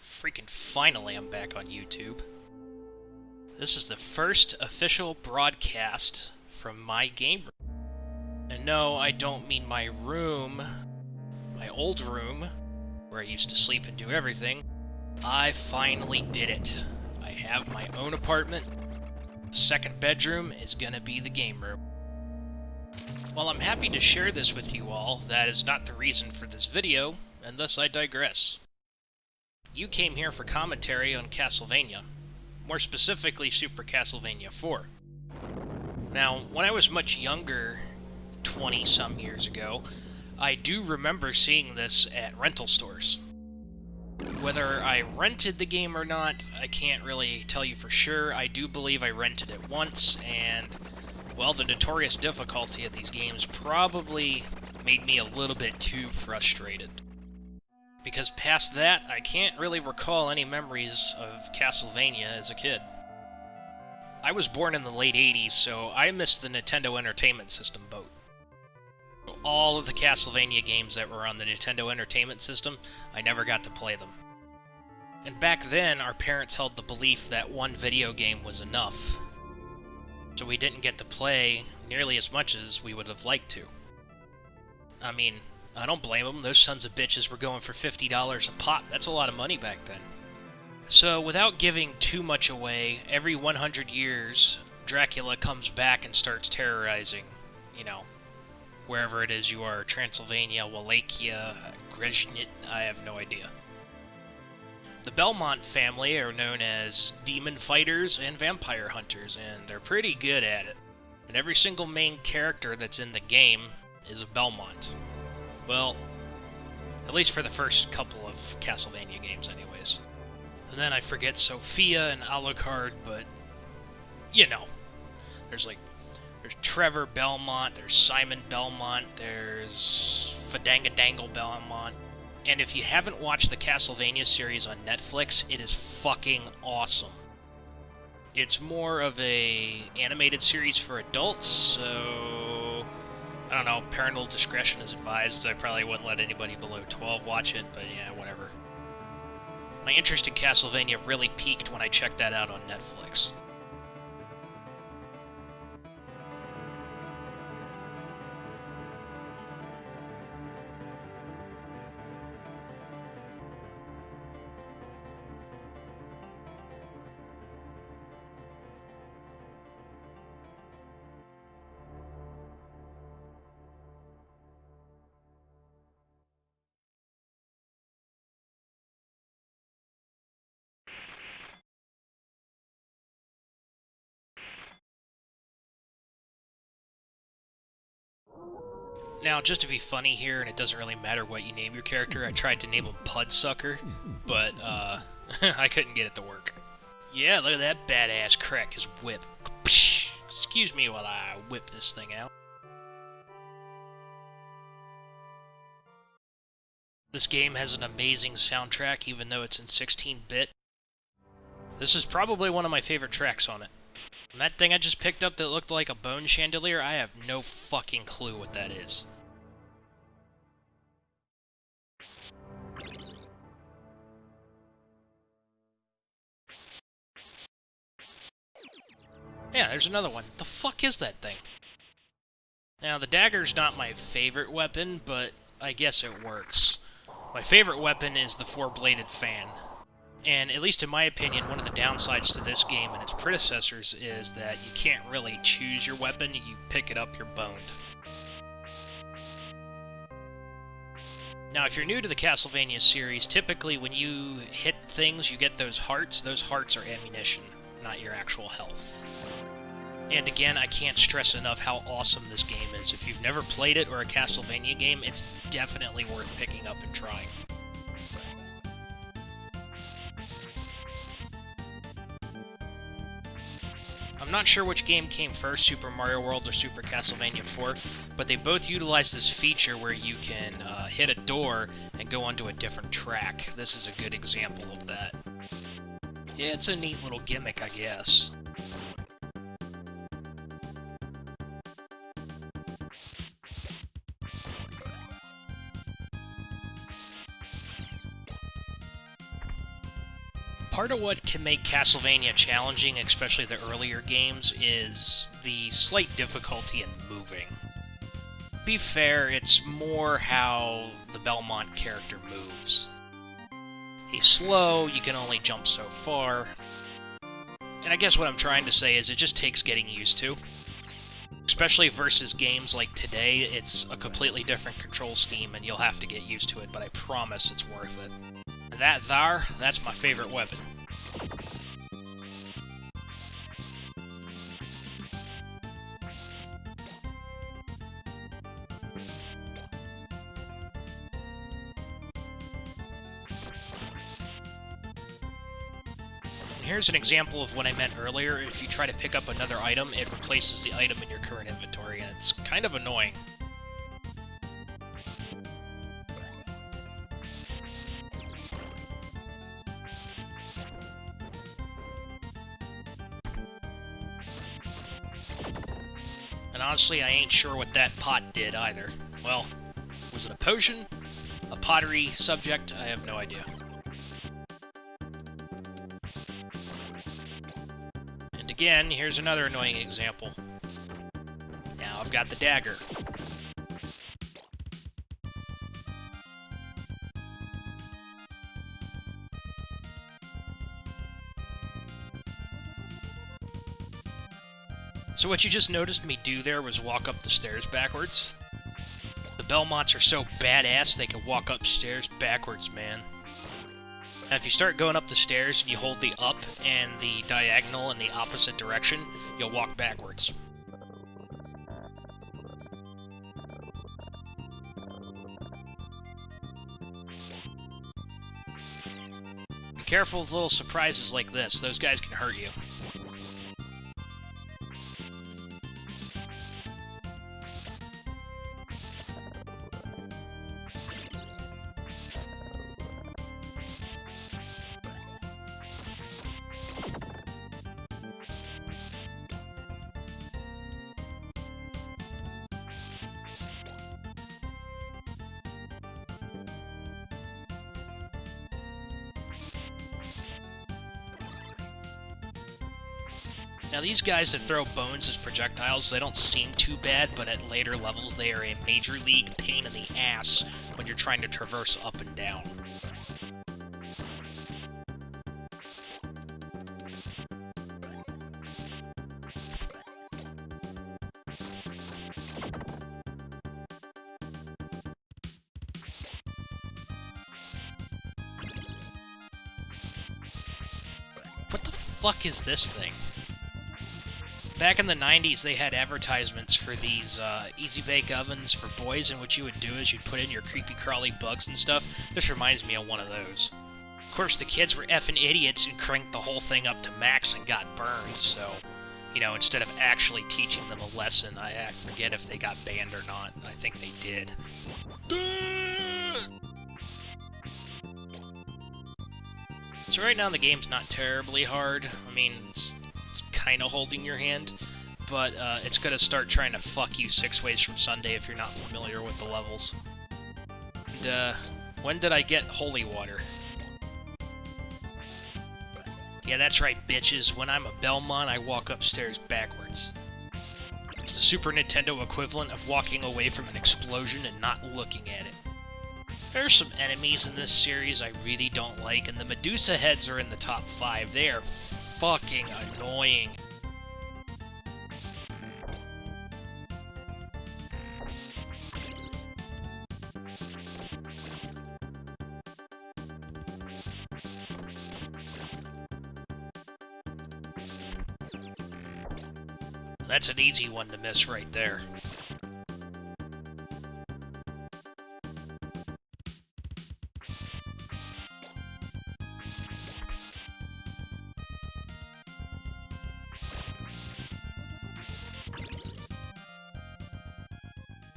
Freaking finally, I'm back on YouTube. This is the first official broadcast from my game room. And no, I don't mean my room, my old room, where I used to sleep and do everything. I finally did it. I have my own apartment. The second bedroom is gonna be the game room. While I'm happy to share this with you all, that is not the reason for this video, and thus I digress. You came here for commentary on Castlevania, more specifically Super Castlevania 4. Now, when I was much younger, 20-some years ago, I do remember seeing this at rental stores. Whether I rented the game or not, I can't really tell you for sure. I do believe I rented it once, and, well, the notorious difficulty of these games probably made me a little bit too frustrated. Because past that, I can't really recall any memories of Castlevania as a kid. I was born in the late 80s, so I missed the Nintendo Entertainment System boat. All of the Castlevania games that were on the Nintendo Entertainment System, I never got to play them. And back then, our parents held the belief that one video game was enough. So we didn't get to play nearly as much as we would have liked to. I mean, I don't blame them. Those sons of bitches were going for $50 a pop. That's a lot of money back then. So, without giving too much away, every 100 years, Dracula comes back and starts terrorizing, wherever it is you are. Transylvania, Wallachia, Grezhnit, I have no idea. The Belmont family are known as demon fighters and vampire hunters, and they're pretty good at it. And every single main character that's in the game is a Belmont. Well, at least for the first couple of Castlevania games anyways. And then I forget Sophia and Alucard, but, there's Trevor Belmont, there's Simon Belmont, there's Fadangadangle Belmont. And if you haven't watched the Castlevania series on Netflix, it is fucking awesome. It's more of a animated series for adults, so I don't know, parental discretion is advised. I probably wouldn't let anybody below 12 watch it, but yeah, whatever. My interest in Castlevania really peaked when I checked that out on Netflix. Now, just to be funny here, and it doesn't really matter what you name your character, I tried to name him Pudsucker, but, I couldn't get it to work. Yeah, look at that badass crack his whip. Excuse me while I whip this thing out. This game has an amazing soundtrack, even though it's in 16-bit. This is probably one of my favorite tracks on it. And that thing I just picked up that looked like a bone chandelier, I have no fucking clue what that is. Yeah, there's another one. The fuck is that thing? Now, the dagger's not my favorite weapon, but I guess it works. My favorite weapon is the four-bladed fan. And, at least in my opinion, one of the downsides to this game and its predecessors is that you can't really choose your weapon, you pick it up, you're boned. Now, if you're new to the Castlevania series, typically when you hit things, you get those hearts. Those hearts are ammunition, not your actual health. And again, I can't stress enough how awesome this game is. If you've never played it or a Castlevania game, it's definitely worth picking up and trying. I'm not sure which game came first, Super Mario World or Super Castlevania 4, but they both utilize this feature where you can hit a door and go onto a different track. This is a good example of that. Yeah, it's a neat little gimmick, I guess. part of what can make Castlevania challenging, especially the earlier games, is the slight difficulty in moving. To be fair, it's more how the Belmont character moves. He's slow, you can only jump so far. And I guess what I'm trying to say is it just takes getting used to. Especially versus games like today, it's a completely different control scheme and you'll have to get used to it, but I promise it's worth it. And that's my favorite weapon. Here's an example of what I meant earlier. If you try to pick up another item, it replaces the item in your current inventory, and it's kind of annoying. And honestly, I ain't sure what that pot did either. Well, was it a potion? A pottery subject? I have no idea. Again, here's another annoying example. Now I've got the dagger. So what you just noticed me do there was walk up the stairs backwards. The Belmonts are so badass they can walk upstairs backwards, man. Now, if you start going up the stairs and you hold the up and the diagonal in the opposite direction, you'll walk backwards. Be careful with little surprises like this. Those guys can hurt you. Now these guys that throw bones as projectiles, they don't seem too bad, but at later levels they are a major league pain in the ass when you're trying to traverse up and down. What the fuck is this thing? Back in the 90s, they had advertisements for these easy bake ovens for boys, and what you would do is you'd put in your creepy crawly bugs and stuff. This reminds me of one of those. Of course, the kids were effing idiots and cranked the whole thing up to max and got burned, so, you know, instead of actually teaching them a lesson, I forget if they got banned or not. I think they did. So right now the game's not terribly hard. I mean, it's kind of holding your hand, but it's going to start trying to fuck you 6 ways from Sunday if you're not familiar with the levels. And, when did I get holy water? Yeah, that's right, bitches. When I'm a Belmont, I walk upstairs backwards. It's the Super Nintendo equivalent of walking away from an explosion and not looking at it. There's some enemies in this series I really don't like, and the Medusa heads are in the top 5. They are fucking annoying. That's an easy one to miss right there.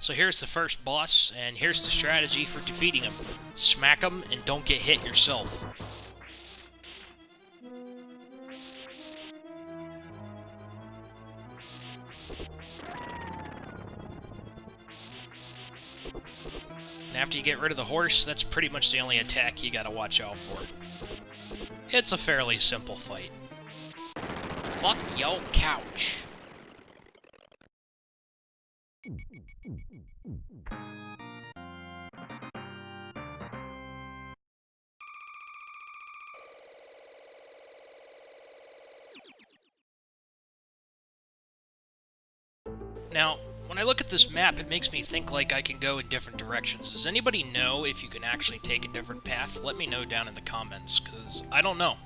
So here's the first boss, and here's the strategy for defeating him. Smack him and don't get hit yourself. And after you get rid of the horse, that's pretty much the only attack you gotta watch out for. It's a fairly simple fight. Fuck yo couch. Now, when I look at this map, it makes me think like I can go in different directions. Does anybody know if you can actually take a different path? Let me know down in the comments, because I don't know.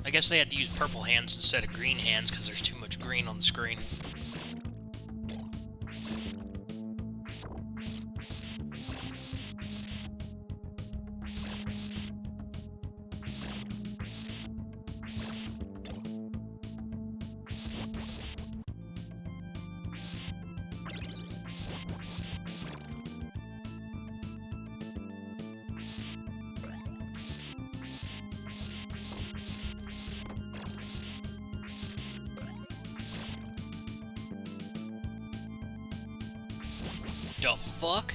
I guess they had to use purple hands instead of green hands because there's too much green on the screen. The fuck?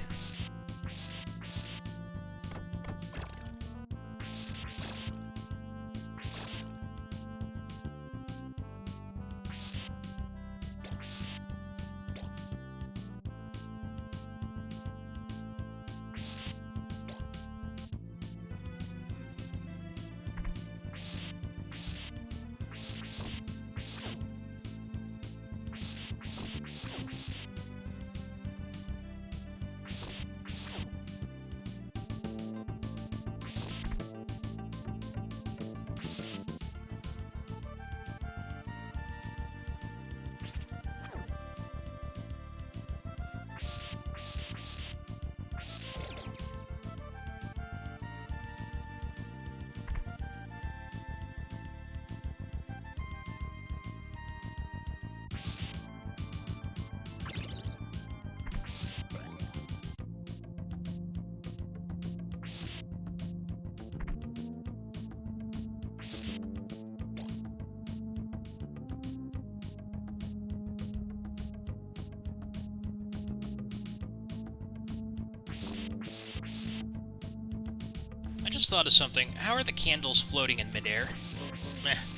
I just thought of something. How are the candles floating in midair?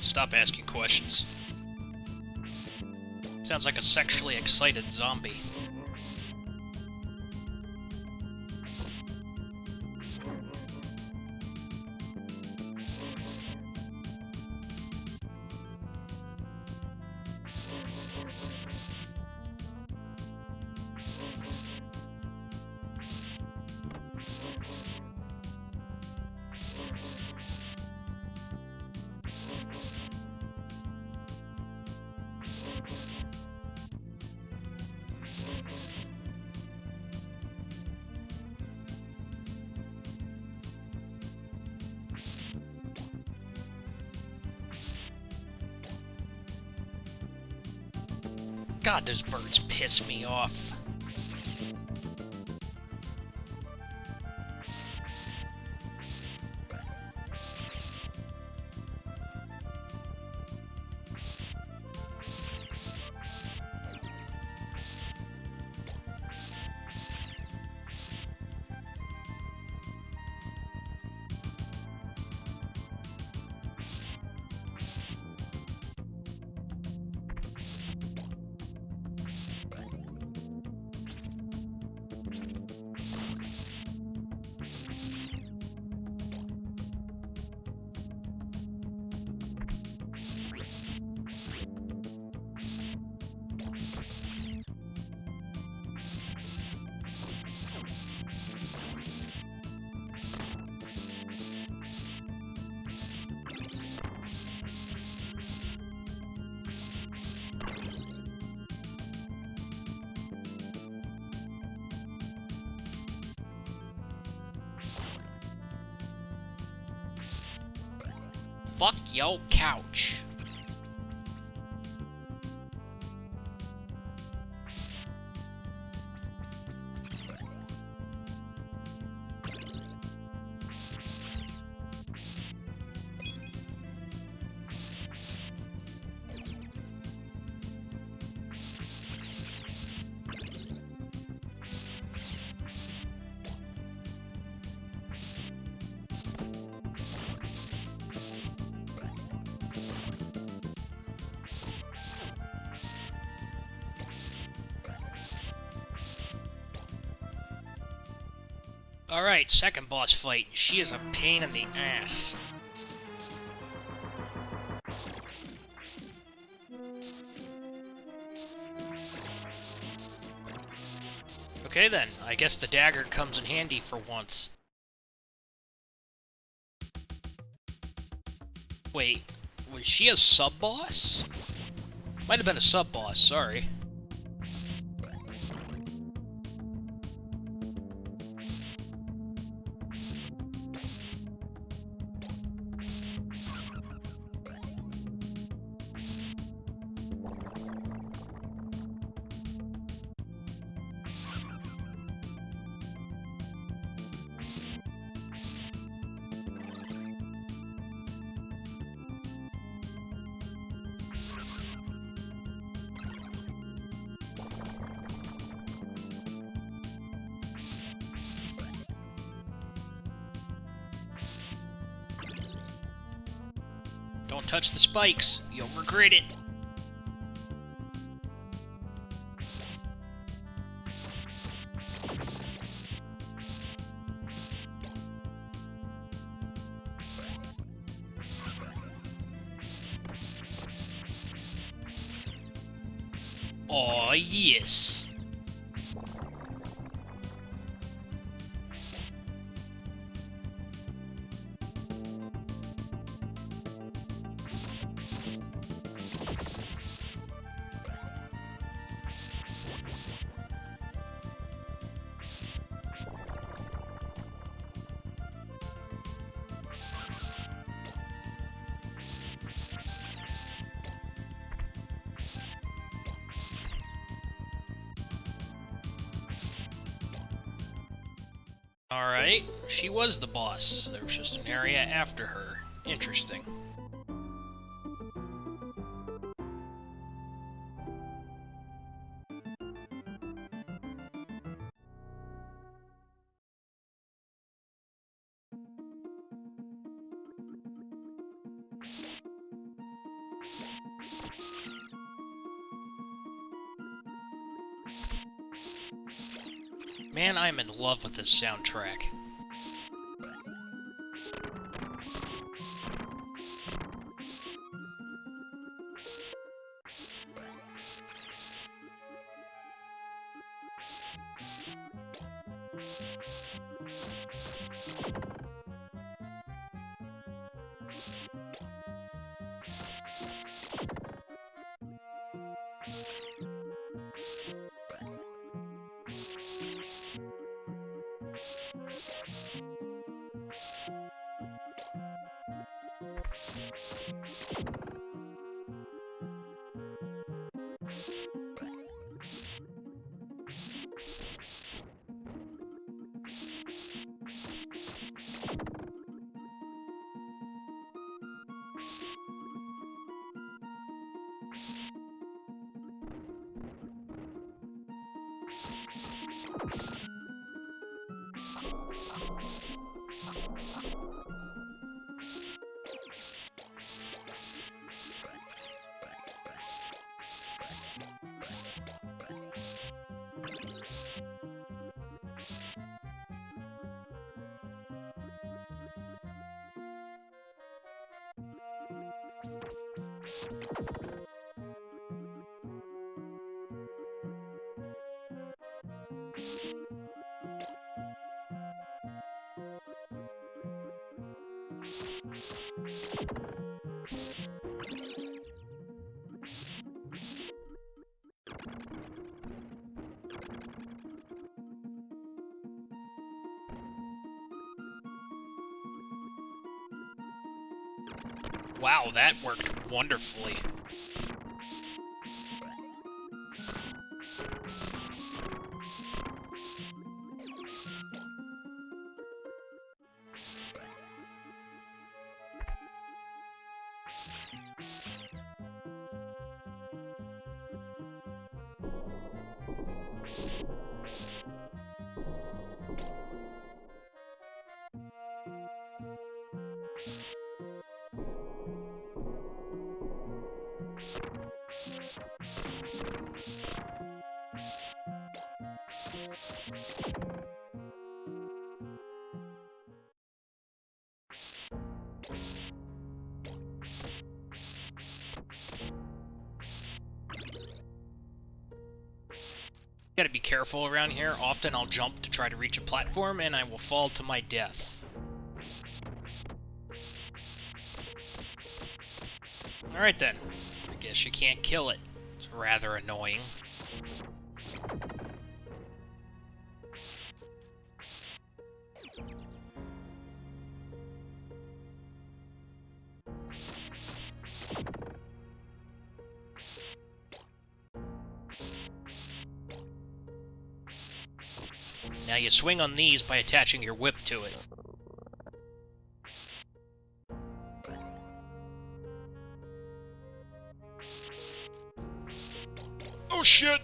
Stop asking questions. Sounds like a sexually excited zombie. God, those birds piss me off. Fuck yo couch. Alright, second boss fight. She is a pain in the ass. Okay then, I guess the dagger comes in handy for once. Wait, was she a sub-boss? Might have been a sub-boss, sorry. Don't touch the spikes. You'll regret it. Aw, yes. Alright, she was the boss. There was just an area after her. Interesting. Man, I'm in love with this soundtrack. Wow, that worked wonderfully. Gotta be careful around here. Often I'll jump to try to reach a platform, and I will fall to my death. Alright then. I guess you can't kill it. It's rather annoying. Now you swing on these by attaching your whip to it. Oh shit!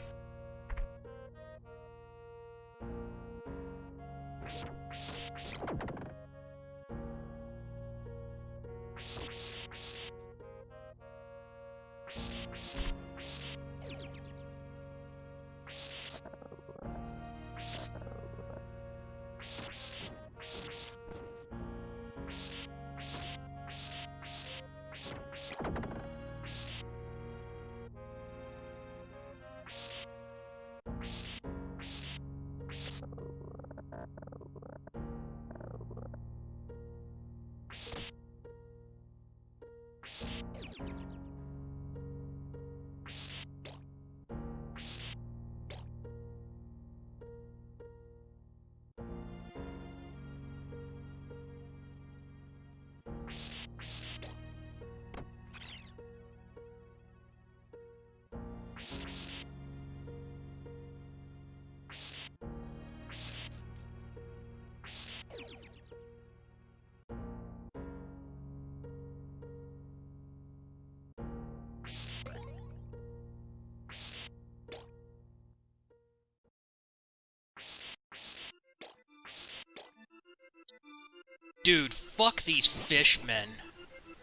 Dude, fuck these fishmen.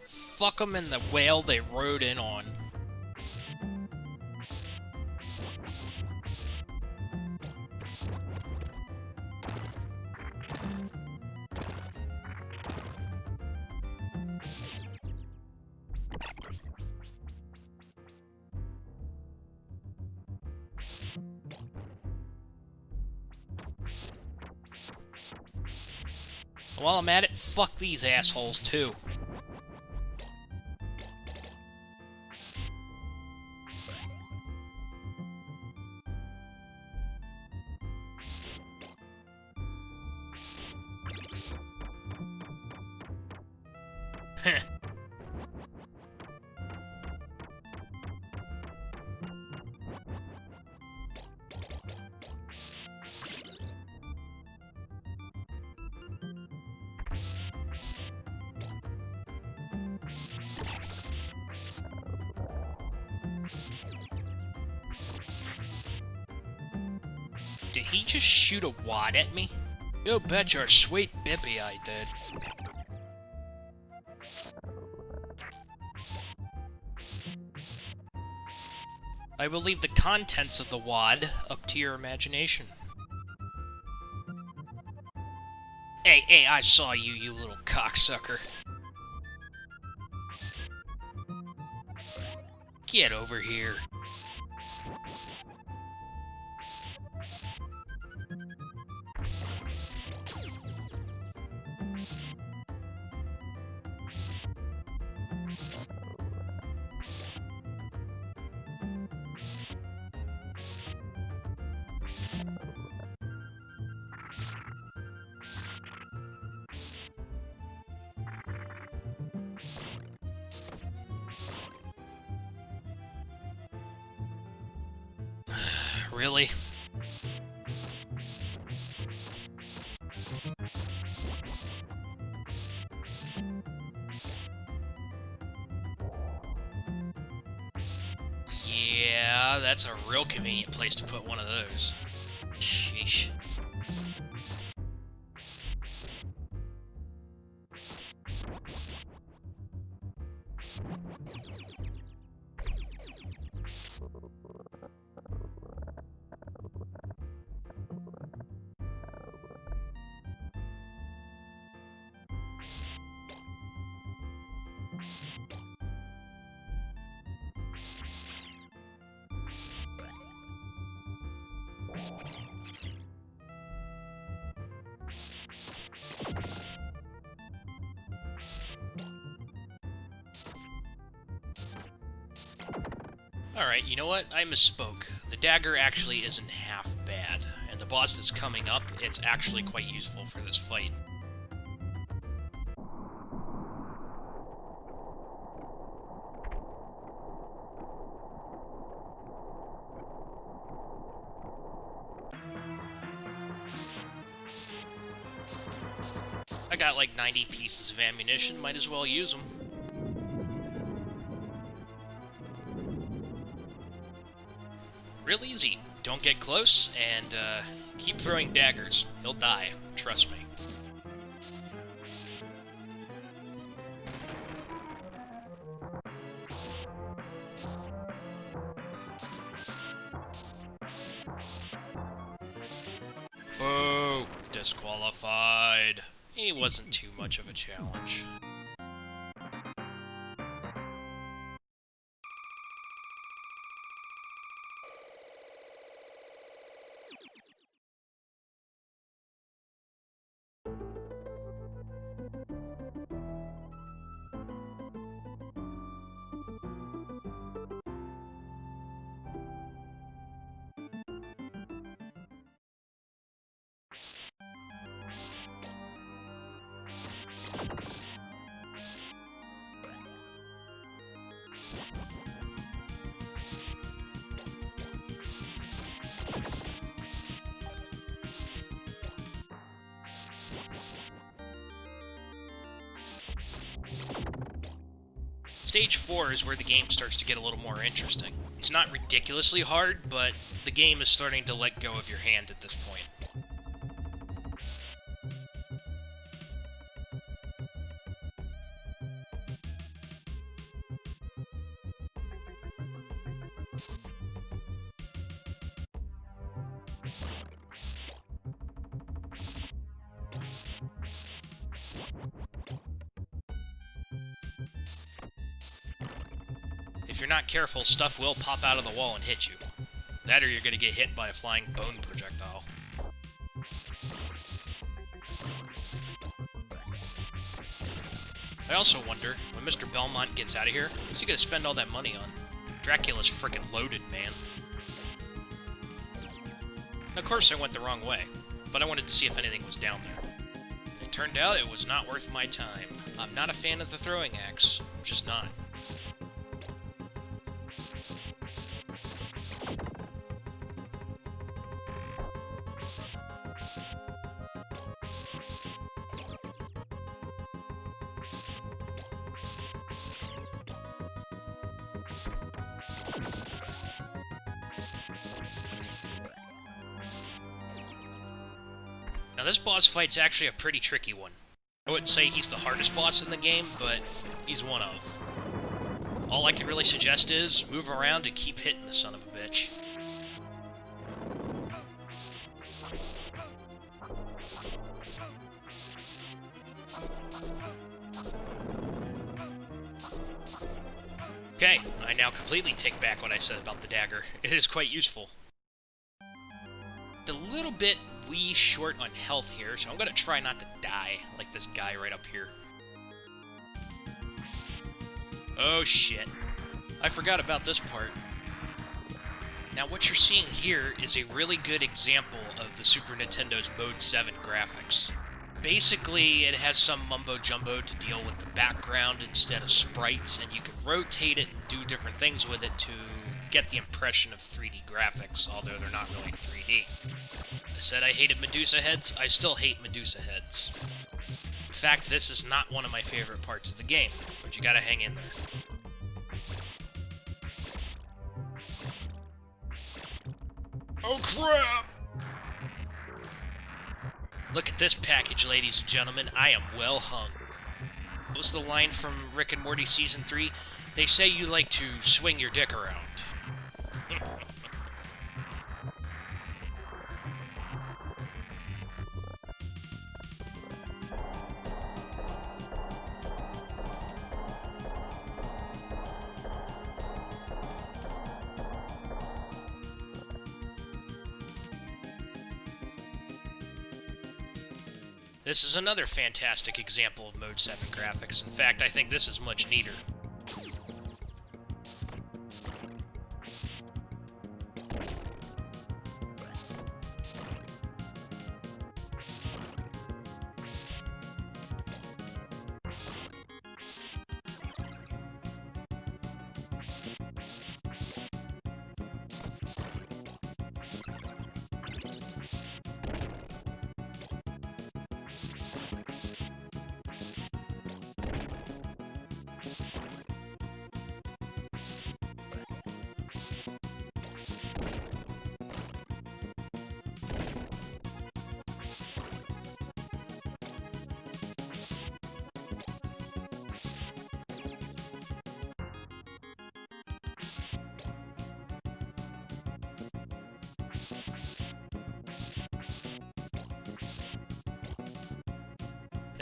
Fuck them and the whale they rode in on. While I'm at it, fuck these assholes too. Heh. Did he just shoot a wad at me? You bet your sweet bippy I did. I will leave the contents of the wad up to your imagination. Hey, I saw you, you little cocksucker. Get over here. Really? Yeah, that's a real convenient place to put one of those. Sheesh. Alright, you know what? I misspoke. The dagger actually isn't half bad, and the boss that's coming up, it's actually quite useful for this fight. I got like 90 pieces of ammunition, might as well use them. Real easy. Don't get close, and keep throwing daggers. He'll die. Trust me. Boo! Disqualified. He wasn't too much of a challenge. Stage 4 is where the game starts to get a little more interesting. It's not ridiculously hard, but the game is starting to let go of your hand at this point. If you're not careful, stuff will pop out of the wall and hit you. That or you're gonna get hit by a flying bone projectile. I also wonder, when Mr. Belmont gets out of here, what's he gonna spend all that money on? Dracula's frickin' loaded, man. Of course I went the wrong way, but I wanted to see if anything was down there. It turned out it was not worth my time. I'm not a fan of the throwing axe, just not. Now this boss fight's actually a pretty tricky one. I wouldn't say he's the hardest boss in the game, but he's one of. All I can really suggest is move around and keep hitting the son of a bitch. Okay, I now completely take back what I said about the dagger. It is quite useful. A little bit short on health here, so I'm gonna try not to die like this guy right up here. Oh shit. I forgot about this part. Now what you're seeing here is a really good example of the Super Nintendo's Mode 7 graphics. Basically, it has some mumbo-jumbo to deal with the background instead of sprites, and you can rotate it and do different things with it to get the impression of 3D graphics, although they're not really 3D. I said I hated Medusa heads, I still hate Medusa heads. In fact, this is not one of my favorite parts of the game, but you gotta hang in there. Oh crap! Look at this package, ladies and gentlemen, I am well hung. What was the line from Rick and Morty Season 3? They say you like to swing your dick around. This is another fantastic example of Mode 7 graphics. In fact, I think this is much neater.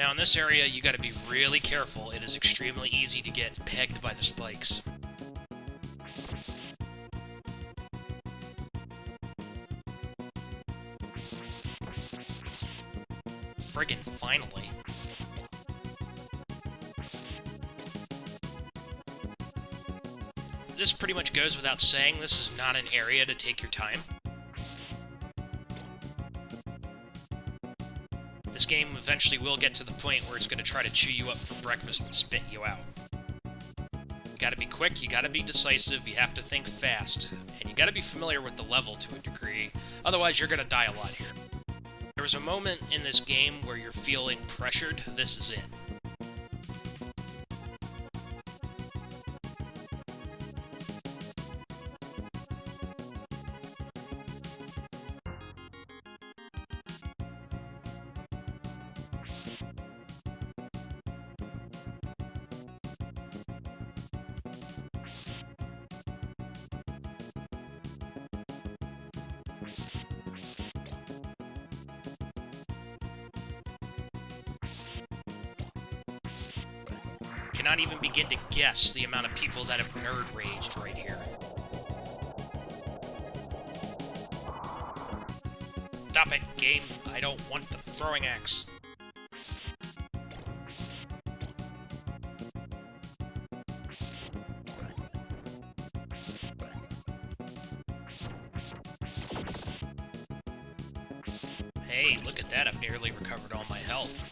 Now in this area, you gotta be really careful. It is extremely easy to get pegged by the spikes. Friggin' finally. This pretty much goes without saying, this is not an area to take your time. This game eventually will get to the point where it's going to try to chew you up for breakfast and spit you out. You gotta be quick, you gotta be decisive, you have to think fast, and you gotta be familiar with the level to a degree, otherwise you're gonna die a lot here. There was a moment in this game where you're feeling pressured, this is it. Cannot even begin to guess the amount of people that have nerd raged right here. Stop it, game. I don't want the throwing axe. Hey, look at that. I've nearly recovered all my health.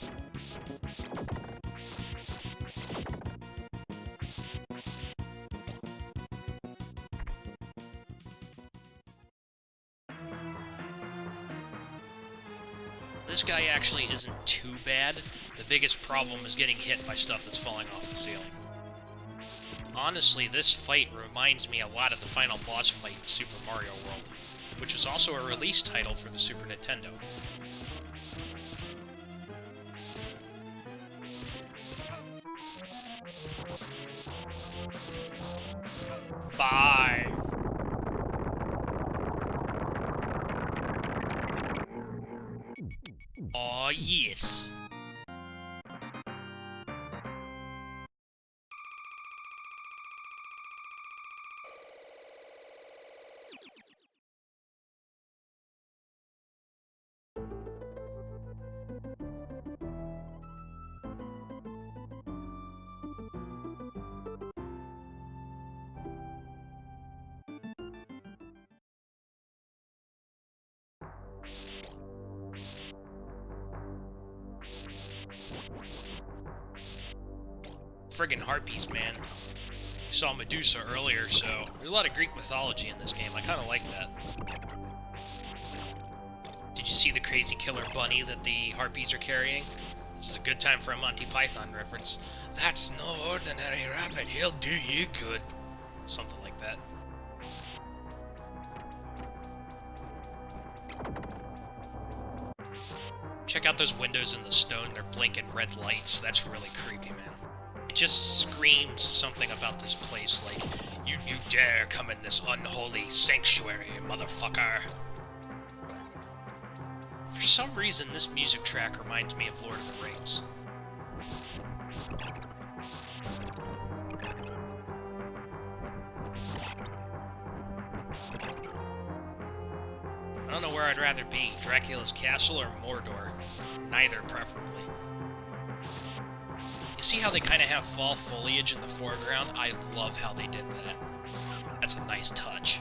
This guy actually isn't too bad. The biggest problem is getting hit by stuff that's falling off the ceiling. Honestly, this fight reminds me a lot of the final boss fight in Super Mario World, which was also a release title for the Super Nintendo. Bye! Aw, yes. Friggin' harpies, man. We saw Medusa earlier, so there's a lot of Greek mythology in this game. I kind of like that. Did you see the crazy killer bunny that the harpies are carrying? This is a good time for a Monty Python reference. That's no ordinary rabbit, he'll do you good. Something like that. Check out those windows in the stone, they're blinking red lights. That's really creepy, man. It just screams something about this place, like, you dare come in this unholy sanctuary, motherfucker. For some reason, this music track reminds me of Lord of the Rings. I don't know where I'd rather be, Dracula's castle or Mordor. Neither, preferably. You see how they kind of have fall foliage in the foreground? I love how they did that. That's a nice touch.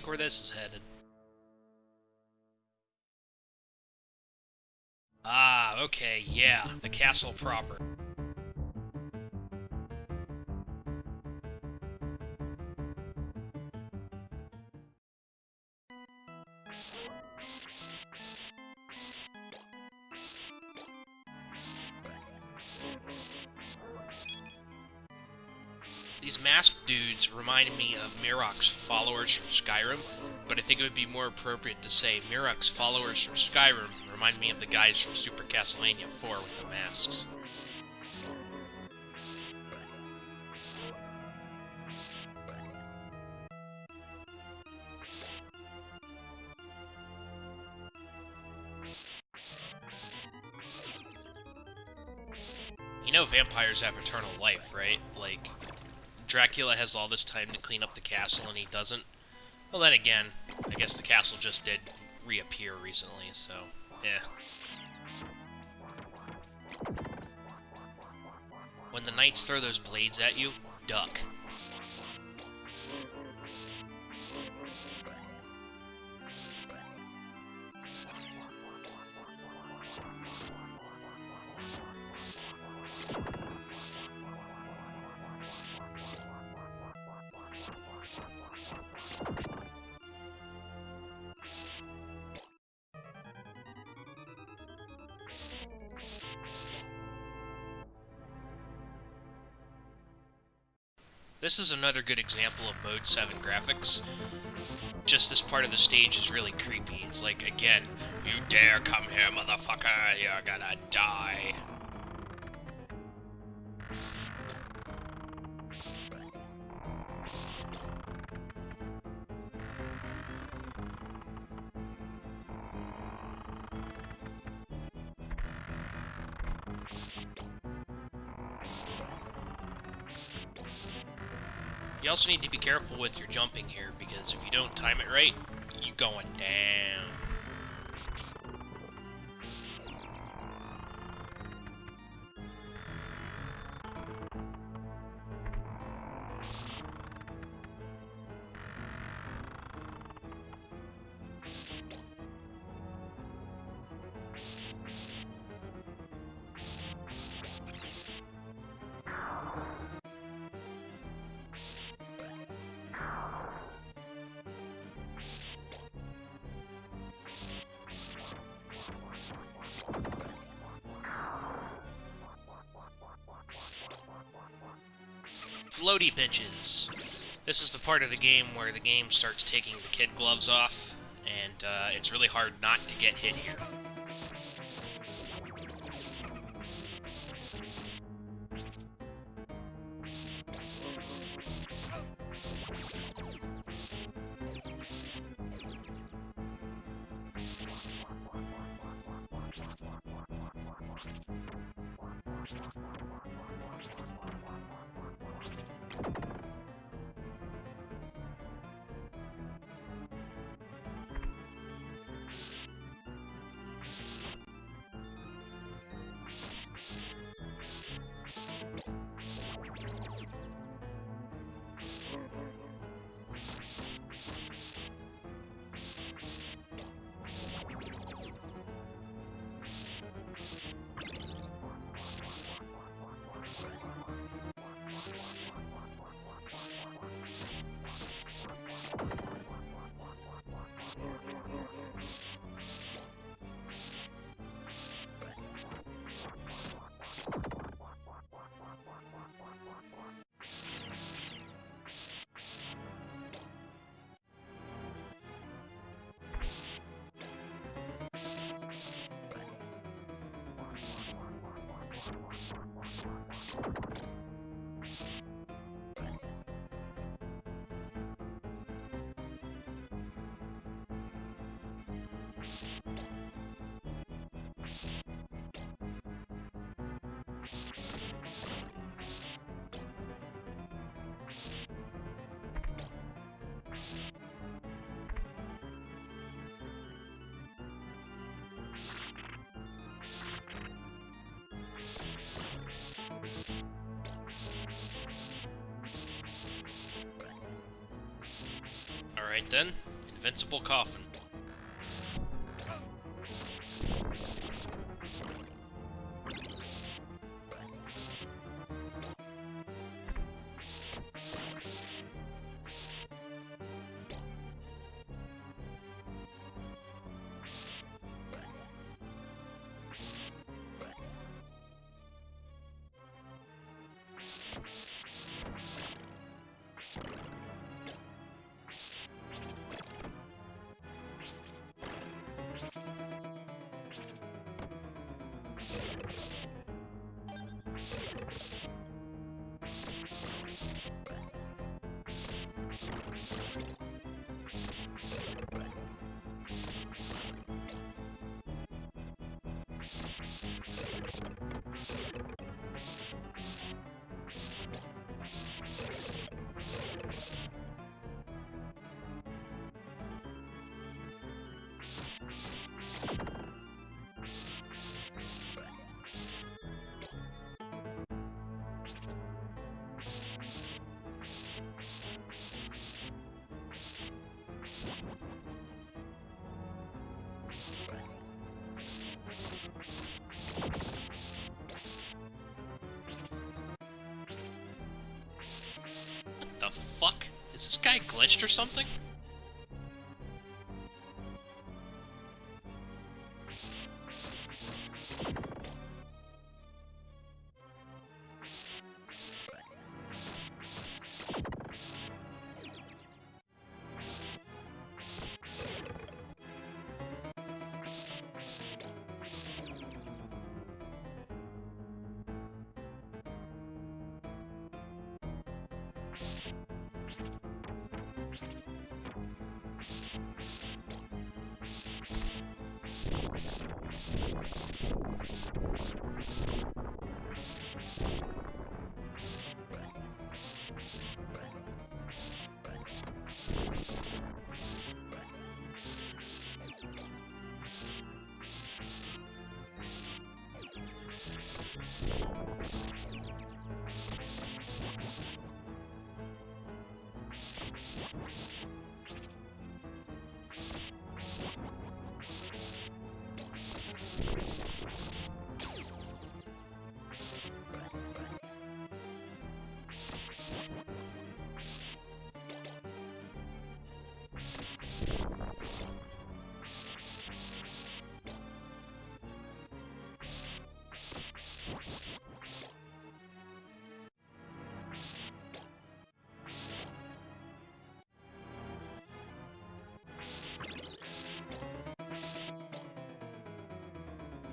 think where this is headed. Ah, okay, yeah, the castle proper. These masked dudes reminded me of Mirok's followers from Skyrim, but I think it would be more appropriate to say Mirok's followers from Skyrim remind me of the guys from Super Castlevania 4 with the masks. You know vampires have eternal life, right? Like, Dracula has all this time to clean up the castle and he doesn't. Well, then again, I guess the castle just did reappear recently, so, yeah. When the knights throw those blades at you, duck. This is another good example of Mode 7 graphics. Just this part of the stage is really creepy. It's like, again, you dare come here, motherfucker, you're gonna die. You also need to be careful with your jumping here, because if you don't time it right, you're going down. Floaty bitches. This is the part of the game where the game starts taking the kid gloves off, and it's really hard not to get hit here. Alright then, invincible coffin. What the fuck? Is this guy glitched or something?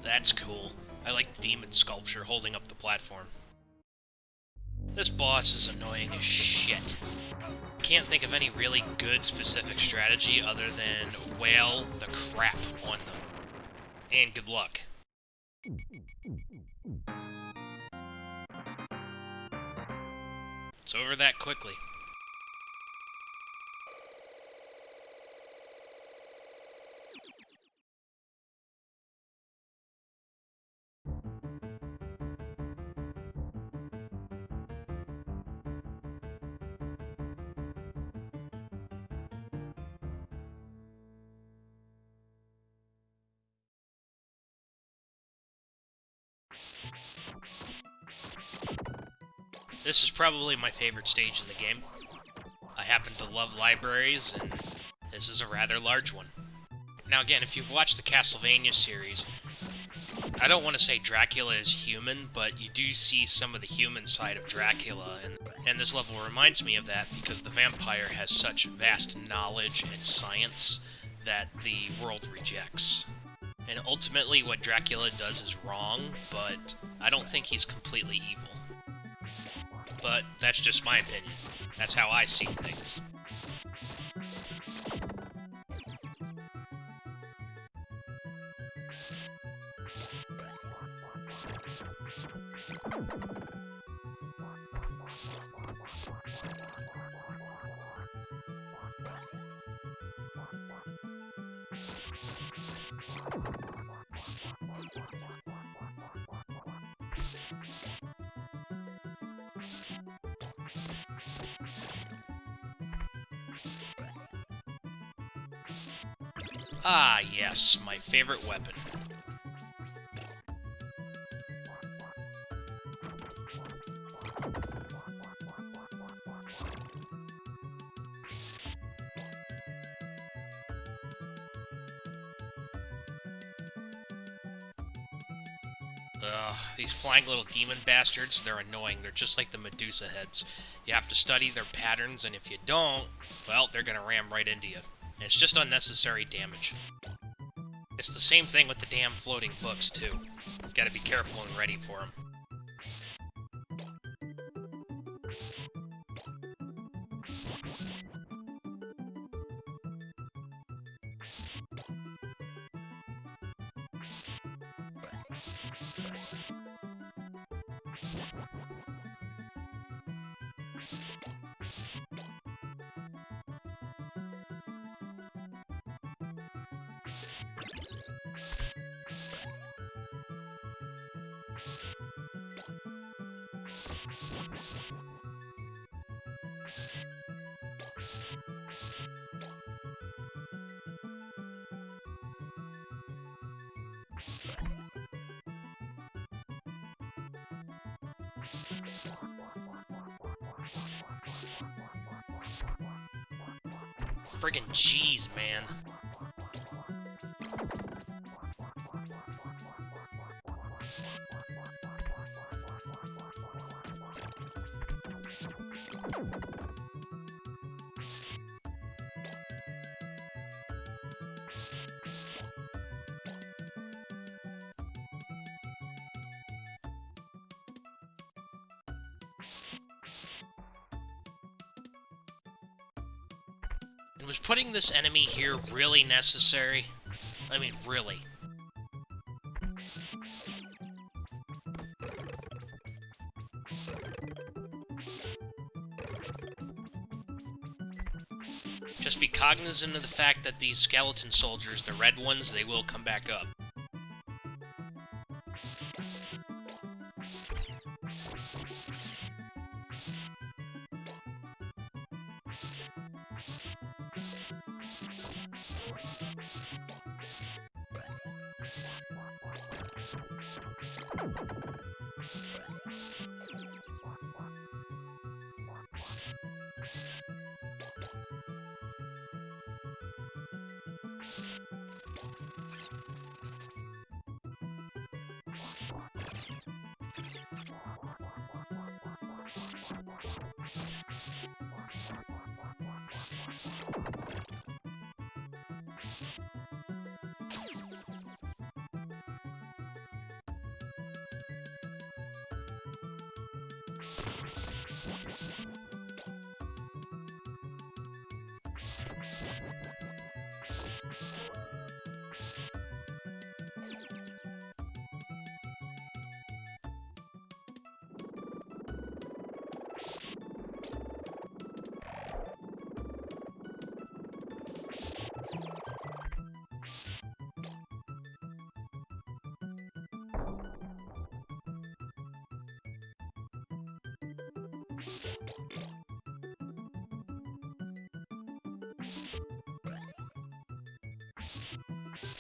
That's cool. I like the demon sculpture holding up the platform. This boss is annoying as shit. I can't think of any really good specific strategy other than wail the crap on them. And good luck. It's over that quickly. This is probably my favorite stage in the game. I happen to love libraries, and this is a rather large one. Now again, if you've watched the Castlevania series, I don't want to say Dracula is human, but you do see some of the human side of Dracula, and this level reminds me of that because the vampire has such vast knowledge and science that the world rejects. And ultimately what Dracula does is wrong, but I don't think he's completely evil. But that's just my opinion. That's how I see things. Ah, yes, my favorite weapon. Ugh, these flying little demon bastards, they're annoying. They're just like the Medusa heads. You have to study their patterns, and if you don't, well, they're gonna ram right into you. And it's just unnecessary damage. It's the same thing with the damn floating books, too. You gotta be careful and ready for them. Friggin' jeez, man. And was putting this enemy here really necessary? I mean, really. Just be cognizant of the fact that these skeleton soldiers, the red ones, they will come back up.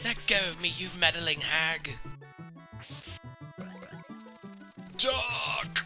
Let go of me, you meddling hag! Duck!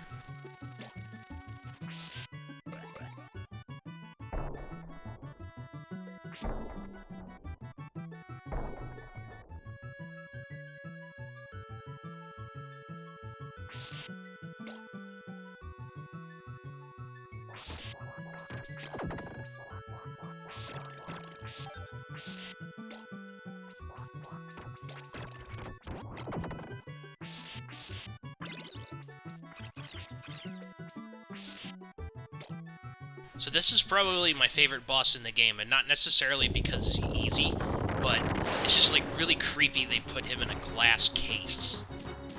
So this is probably my favorite boss in the game, and not necessarily because he's easy, but it's just like really creepy they put him in a glass case.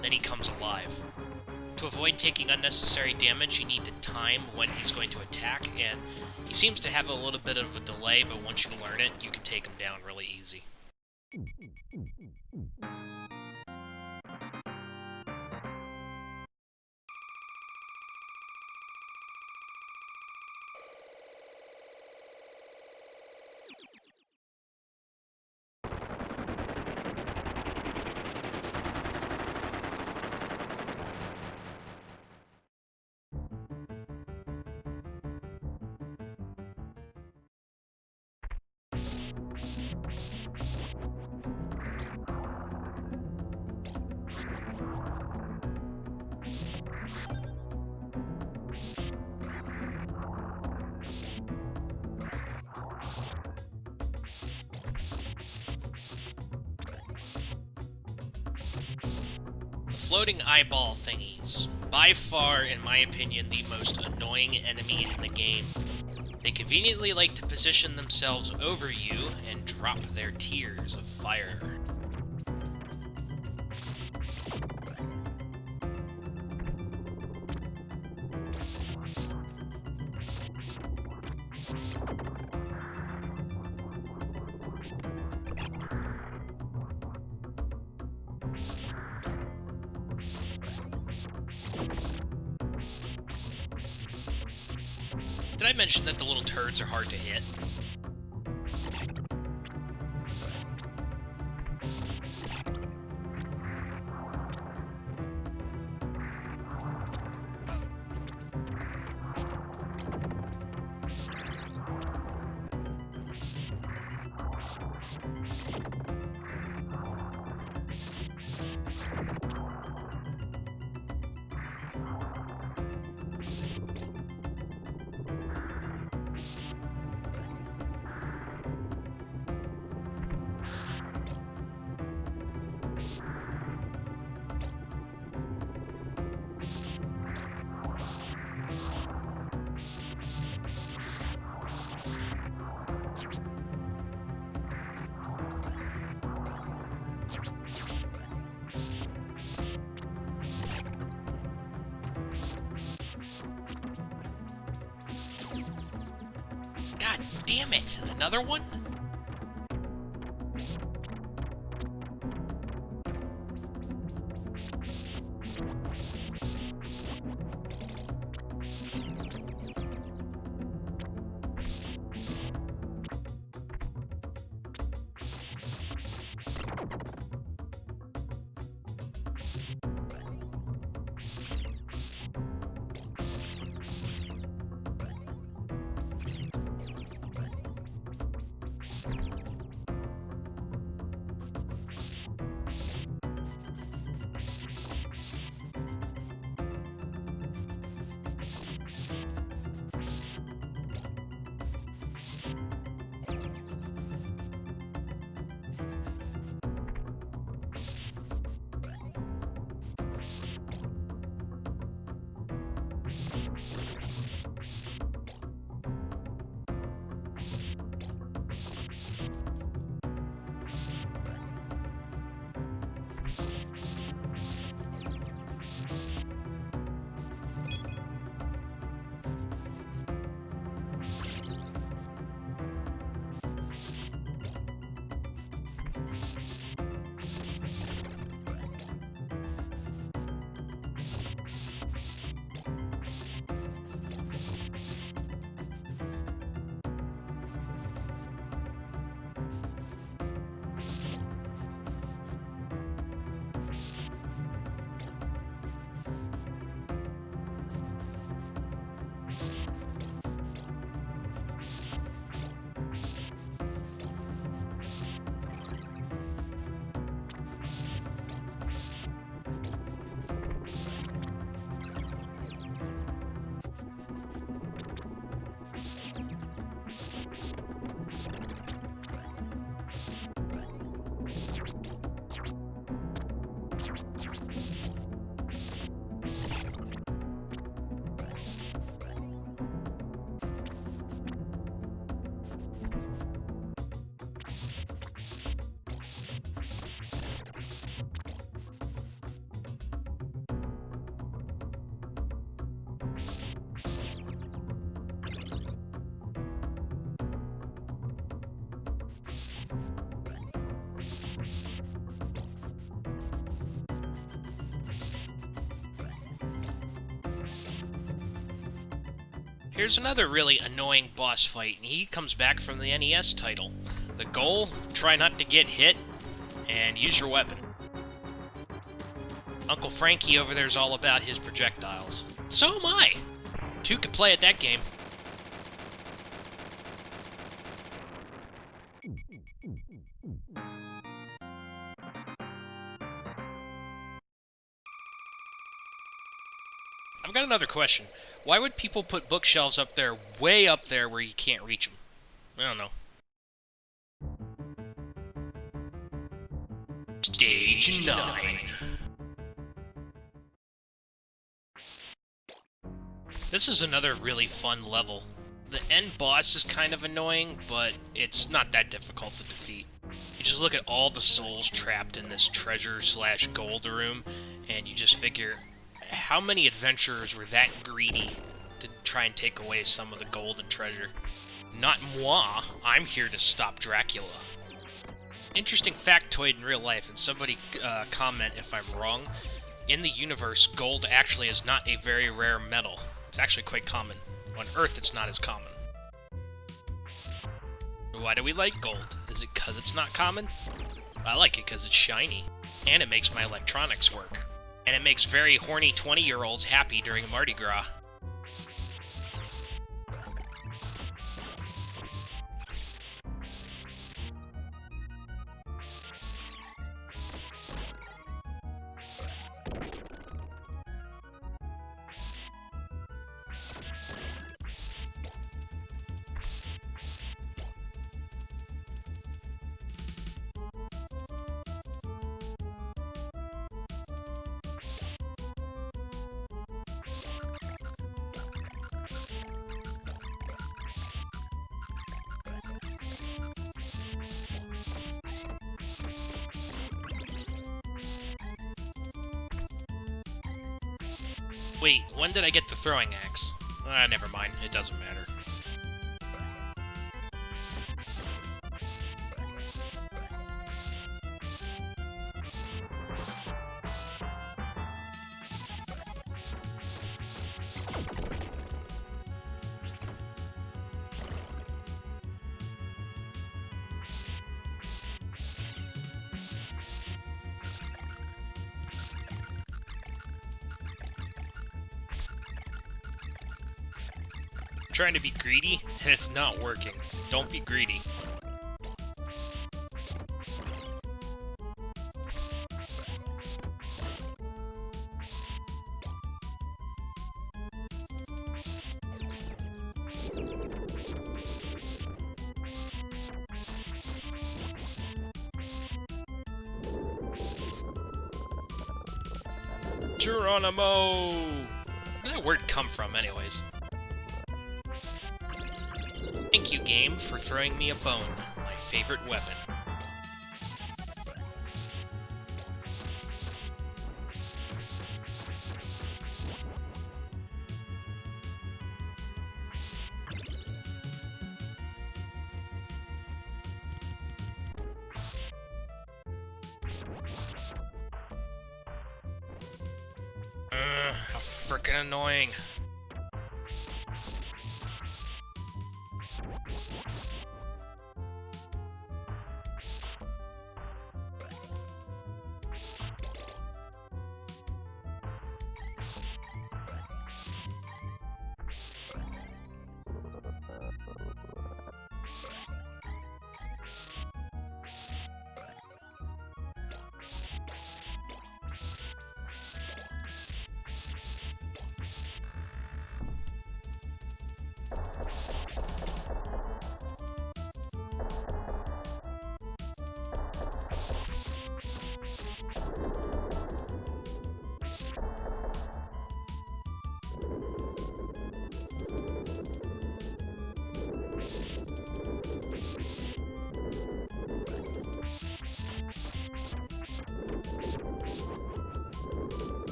Then he comes alive. To avoid taking unnecessary damage, you need to time when he's going to attack, and he seems to have a little bit of a delay, but once you learn it, you can take him down really easy. floating eyeball thingies. By far, in my opinion, the most annoying enemy in the game. They conveniently like to position themselves over you and drop their tears of fire. Did I mention that the little turds are hard to hit? God damn it! Another one? Here's another really annoying boss fight, and he comes back from the NES title. The goal, try not to get hit, and use your weapon. Uncle Frankie over there's all about his projectiles. So am I! Two could play at that game. I've got another question. Why would people put bookshelves up there, way up there, where you can't reach them? I don't know. Stage 9. This is another really fun level. The end boss is kind of annoying, but it's not that difficult to defeat. You just look at all the souls trapped in this treasure/gold room, and you just figure, how many adventurers were that greedy to try and take away some of the gold and treasure? Not moi, I'm here to stop Dracula. Interesting factoid in real life, and somebody comment if I'm wrong. In the universe, gold actually is not a very rare metal. It's actually quite common. On Earth, it's not as common. Why do we like gold? Is it because it's not common? I like it because it's shiny. And it makes my electronics work. And it makes very horny 20-year-olds happy during Mardi Gras. Wait, when did I get the throwing axe? Never mind, it doesn't matter. Trying to be greedy, and it's not working. Don't be greedy. Geronimo! Where did that word come from, anyways? Thank you, game, for throwing me a bone, my favorite weapon. How frickin' annoying.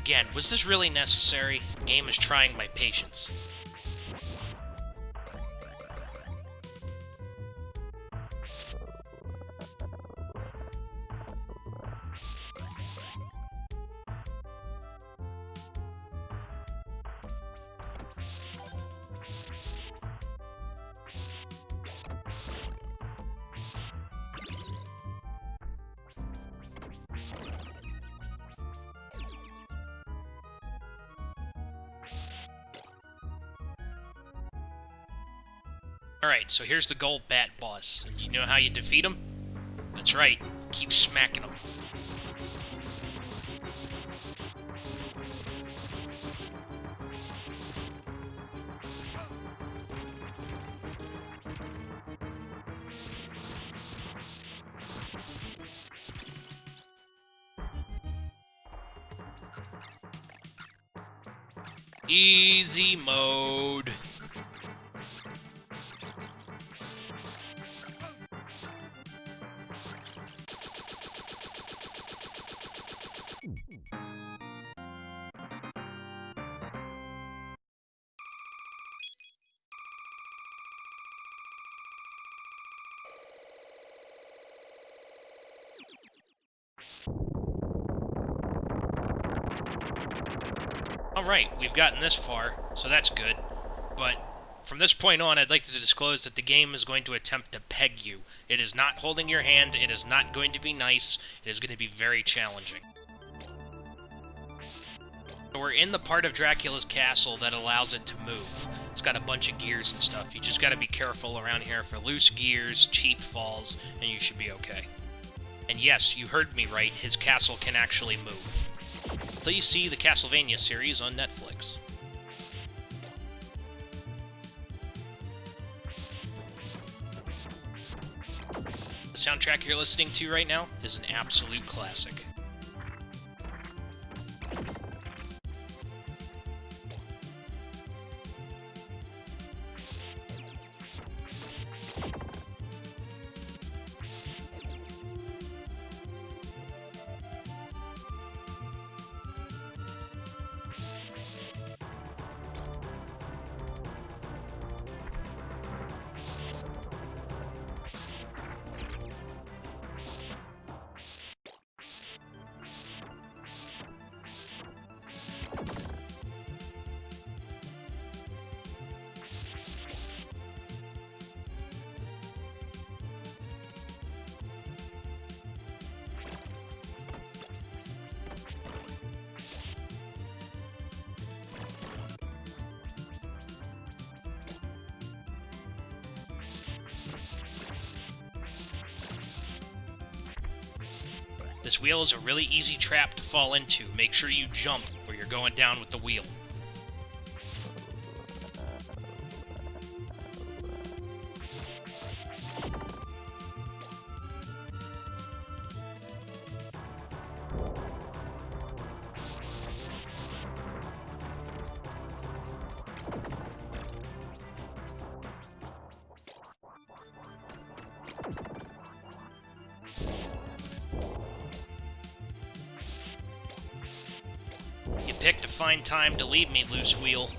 Again, was this really necessary? The game is trying my patience. Alright, so here's the gold bat boss. And you know how you defeat him? That's right, keep smacking him. Easy mode. Alright, we've gotten this far, so that's good. But from this point on, I'd like to disclose that the game is going to attempt to peg you. It is not holding your hand, it is not going to be nice, it is going to be very challenging. So we're in the part of Dracula's castle that allows it to move. It's got a bunch of gears and stuff. You just gotta be careful around here for loose gears, cheap falls, and you should be okay. And yes, you heard me right, his castle can actually move. Please see the Castlevania series on Netflix. The soundtrack you're listening to right now is an absolute classic. This wheel is a really easy trap to fall into. Make sure you jump or you're going down with the wheel. You picked a fine time to leave me, loose wheel.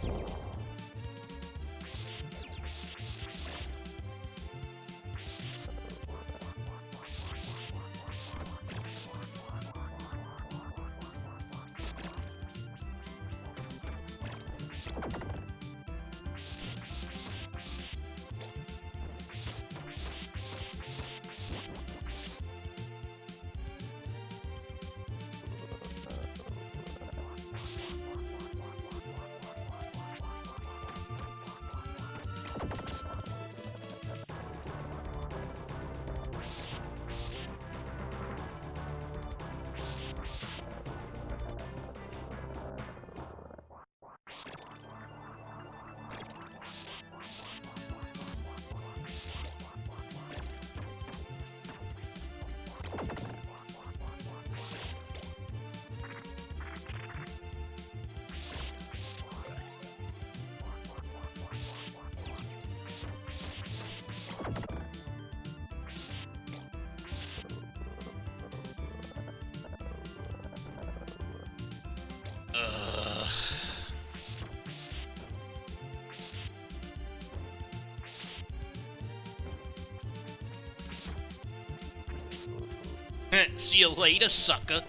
See you later, sucker.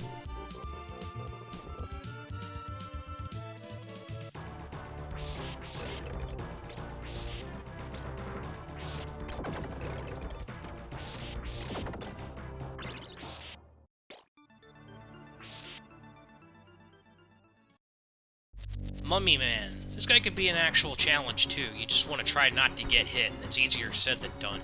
Mummy Man. This guy could be an actual challenge, too. You just want to try not to get hit, and it's easier said than done.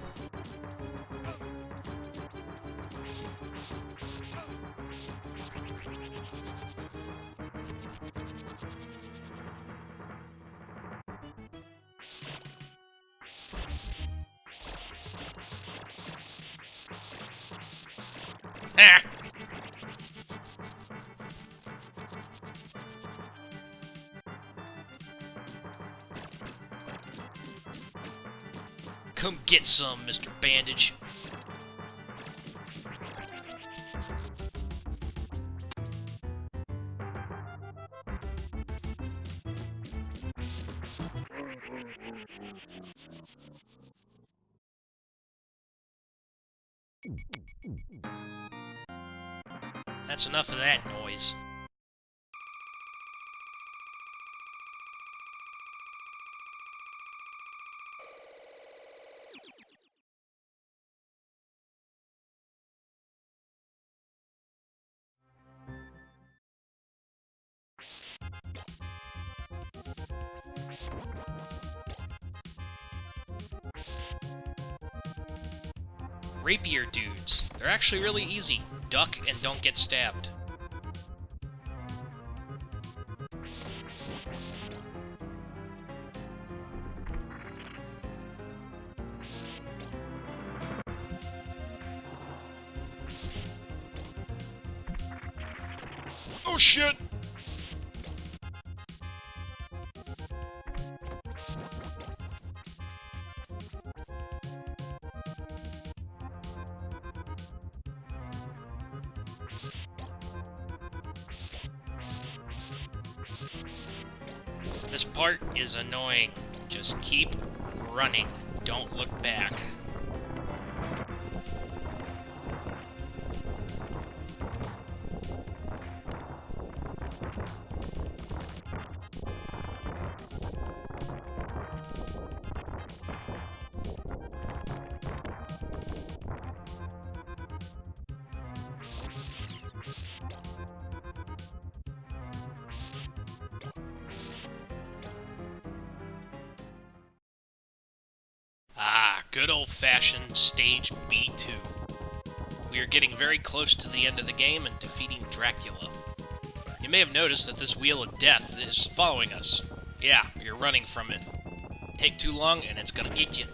Ah! Come get some, Mr. Bandage. That's enough of that noise. Rapier dudes. They're actually really easy. Duck and don't get stabbed. Oh shit! This part is annoying. Just keep running. Don't look back. Good old-fashioned stage B2. We are getting very close to the end of the game and defeating Dracula. You may have noticed that this Wheel of Death is following us. Yeah, you're running from it. Take too long and it's gonna get you.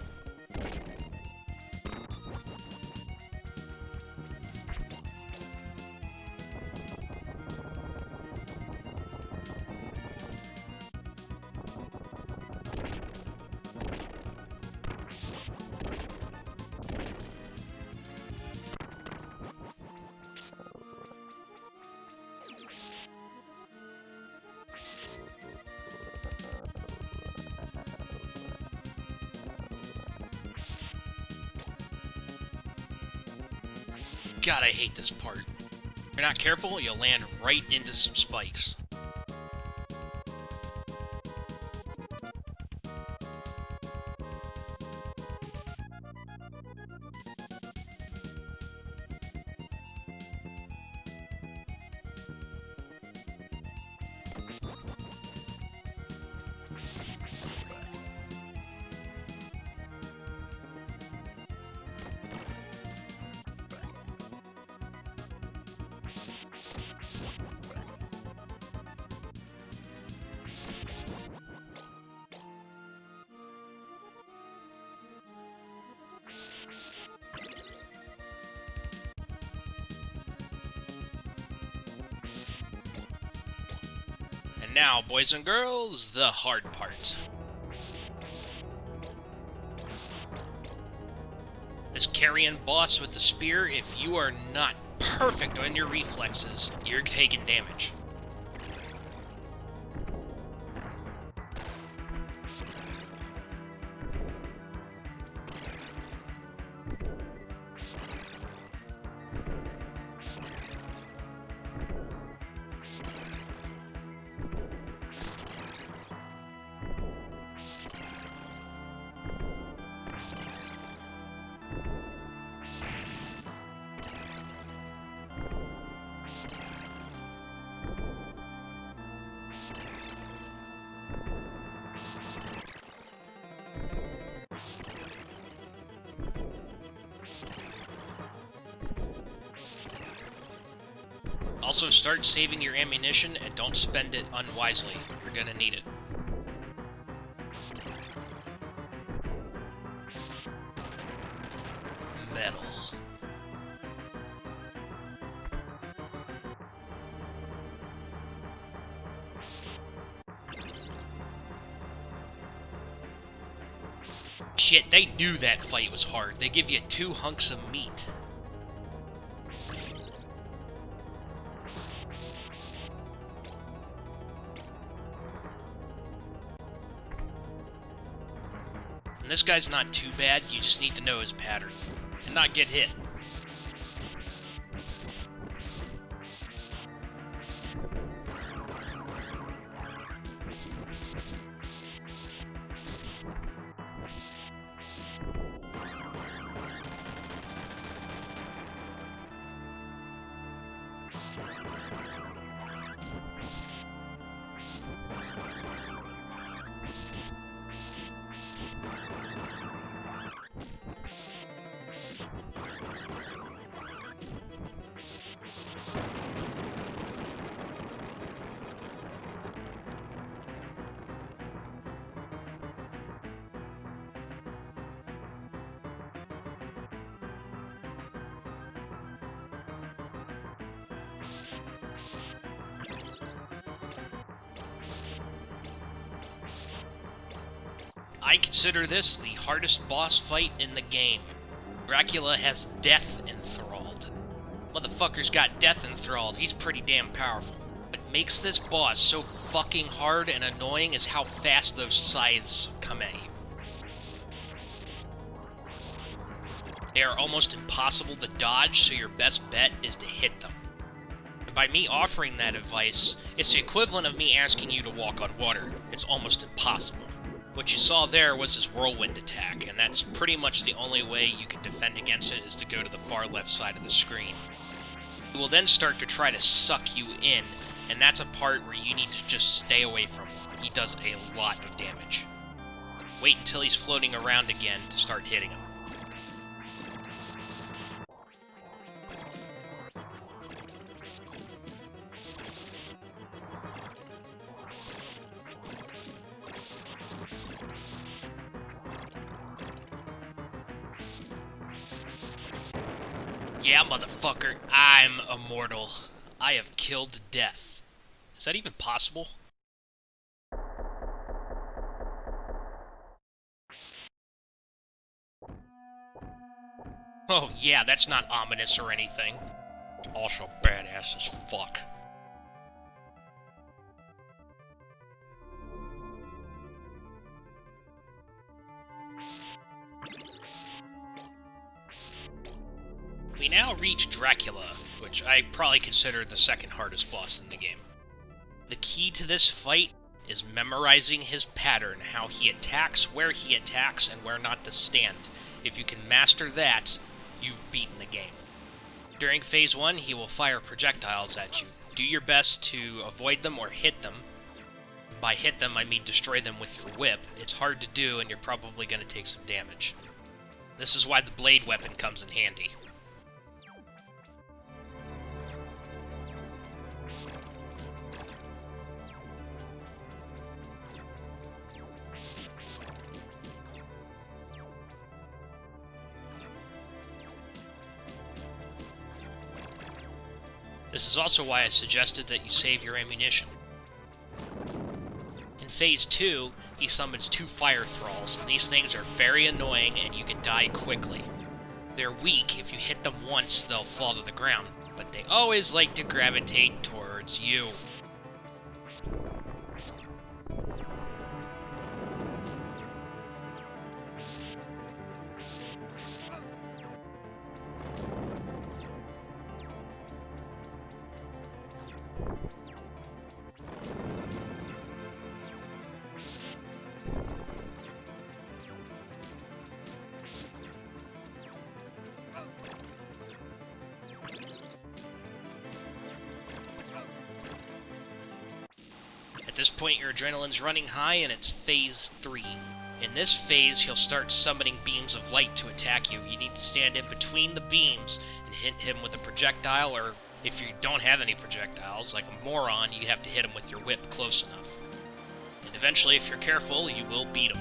God, I hate this part. If you're not careful, you'll land right into some spikes. And now, boys and girls, the hard part. This carrion boss with the spear, if you are not perfect on your reflexes, you're taking damage. Also, start saving your ammunition and don't spend it unwisely. You're gonna need it. Metal. Shit, they knew that fight was hard. They give you 2 hunks of meat. And this guy's not too bad, you just need to know his pattern and not get hit. I consider this the hardest boss fight in the game. Dracula has death enthralled. Motherfucker's got death enthralled, he's pretty damn powerful. What makes this boss so fucking hard and annoying is how fast those scythes come at you. They are almost impossible to dodge, so your best bet is to hit them. And by me offering that advice, it's the equivalent of me asking you to walk on water. It's almost impossible. What you saw there was his whirlwind attack, and that's pretty much the only way you can defend against it is to go to the far left side of the screen. He will then start to try to suck you in, and that's a part where you need to just stay away from him. He does a lot of damage. Wait until he's floating around again to start hitting him. Yeah, motherfucker, I'm immortal. I have killed death. Is that even possible? Oh yeah, that's not ominous or anything. Also badass as fuck. We now reach Dracula, which I probably consider the second hardest boss in the game. The key to this fight is memorizing his pattern, how he attacks, where he attacks, and where not to stand. If you can master that, you've beaten the game. During Phase 1, he will fire projectiles at you. Do your best to avoid them or hit them. By hit them, I mean destroy them with your whip. It's hard to do, and you're probably going to take some damage. This is why the blade weapon comes in handy. This is also why I suggested that you save your ammunition. In Phase 2, he summons 2 fire thralls, and these things are very annoying and you can die quickly. They're weak. If you hit them once, they'll fall to the ground, but they always like to gravitate towards you. At this point, your adrenaline's running high, and it's Phase 3. In this phase, he'll start summoning beams of light to attack you. You need to stand in between the beams and hit him with a projectile or If you don't have any projectiles, like a moron, you have to hit him with your whip close enough. And eventually, if you're careful, you will beat him.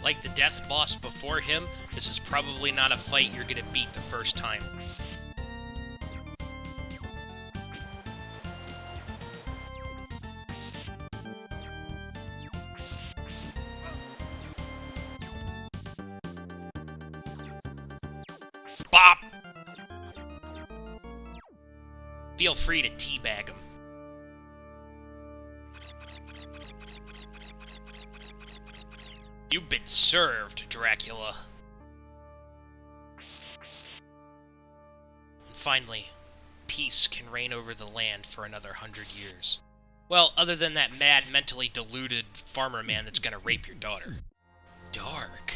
Like the death boss before him, this is probably not a fight you're gonna beat the first time. Bop! Feel free to teabag him. You've been served, Dracula. And finally, peace can reign over the land for another 100 years. Well, other than that mad, mentally deluded farmer man that's gonna rape your daughter. Dark.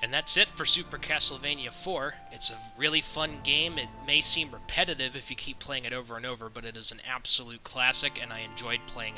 And that's it for Super Castlevania 4. It's a really fun game. It may seem repetitive if you keep playing it over and over, but it is an absolute classic, and I enjoyed playing it.